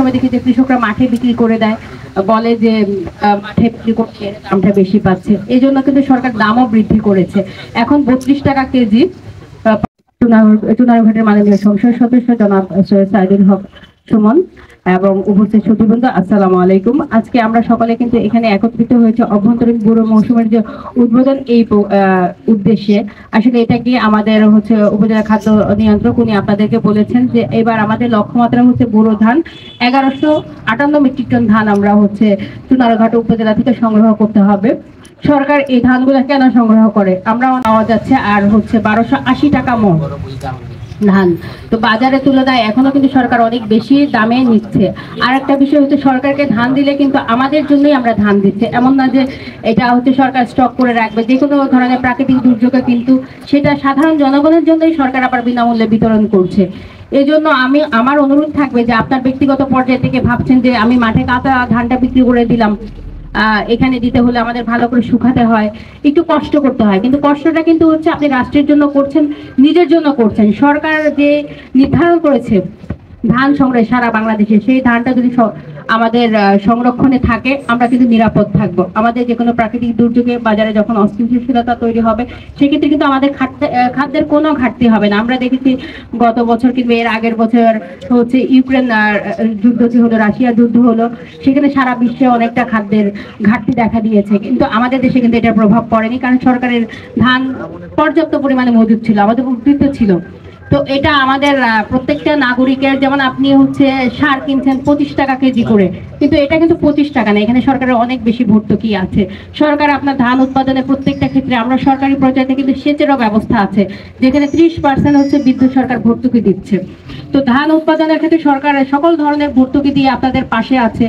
সময় দেখি যে কৃষকরা মাঠে বিক্রি করে দেয়, বলে যে মাঠে বিক্রি করতে দামটা বেশি পাচ্ছে। এই জন্য কিন্তু সরকার দামও বৃদ্ধি করেছে। এখন 32 টাকা কেজি। চুনারঘাটের মাননীয় সংসদ সদস্য জনাব সৈয়দ সাইদুল হক সুমন এবং উপস্থিত সুধীবৃন্দ, আসসালামু আলাইকুম। আজকে আমরা সকলে কিন্তু এখানে একত্রিত হয়েছে অভ্যন্তরীণ ব্যুরো মৌসুমের যে উদ্বোধন এই উদ্দেশ্যে। আসলে এটা কি আমাদের উপজেলা খাদ্য নিয়ন্ত্রক উনি আপনাদেরকে বলেছেন যে এবার আমাদের লক্ষ্যমাত্রা ব্যুরো ধান 1158 মেট্রিক টন ধান আমরা চুনারঘাট উপজেলা থেকে সংগ্রহ করতে হবে। সরকার এই ধানগুলো কেন সংগ্রহ করে আমরা পাওয়া যাচ্ছে আর 1280 টাকা মন ধান। তো বাজারে তুলনায় এখনো কিন্তু সরকার অনেক বেশি দামে নিচ্ছে। আর একটা বিষয় সরকারকে ধান দিলে কিন্তু আমাদের জন্যই আমরা ধান দিচ্ছে, এমন না যে এটা সরকার স্টক করে রাখবে। যে কোনো ধরনের প্রাকৃতিক দুর্যোগে কিন্তু সেটা সাধারণ জনগণের জন্যই সরকার আবার বিনামূল্যে বিতরণ করছে। এই জন্য আমার অনুরোধ থাকবে যে আপনার ব্যক্তিগত পর্যায় থেকে ভাবছেন যে আমি মাঠে কাঁচা ধানটা বিক্রি করে দিলাম, এখানে দিতে হলে আমাদের ভালো করে শুকাতে হয়, একটু কষ্ট করতে হয়, কিন্তু কষ্টটা কিন্তু আপনি রাষ্ট্রের জন্য করছেন, নিজের জন্য করছেন। সরকার যে নির্ধারণ করেছে ধান সংগ্রহে সারা বাংলাদেশে, সেই ধানটা যদি আমাদের সংরক্ষণে থাকে আমরা কিন্তু নিরাপদ থাকবো। আমাদের যে কোনো প্রাকৃতিক দুর্যোগে বাজারে যখন অস্থিতিশীলতা তৈরি হবে সেক্ষেত্রে কিন্তু আমাদের খাদ্যের কোনো ঘাটতি হবে না। আমরা দেখেছি গত বছর কিন্তু এর আগের বছর ইউক্রেন যুদ্ধ হলো, রাশিয়া যুদ্ধ হলো, সেখানে সারা বিশ্বে অনেকটা খাদ্যের ঘাটতি দেখা দিয়েছে, কিন্তু আমাদের দেশে কিন্তু এটার প্রভাব পড়েনি, কারণ সরকারের ধান পর্যাপ্ত পরিমাণে মজুদ ছিল, আমাদের উদ্বৃত্ত ছিল। তো এটা আমাদের প্রত্যেকটা নাগরিকের, যেমন আপনি সার কিনছেন 25 টাকা কেজি করে, কিন্তু এটা কিন্তু 25 টাকা না, এখানে সরকারের অনেক বেশি ভর্তুকি আছে। সরকার আপনার ধান উৎপাদনের প্রত্যেকটা ক্ষেত্রে আমরা সরকারি পর্যায়ে কিন্তু সেচেরও ব্যবস্থা আছে, যেখানে 30% বিদ্যুৎ সরকার ভর্তুকি দিচ্ছে। তো ধান উৎপাদনের ক্ষেত্রে সরকার সকল ধরনের ভর্তুকি দিয়ে আপনাদের পাশে আছে।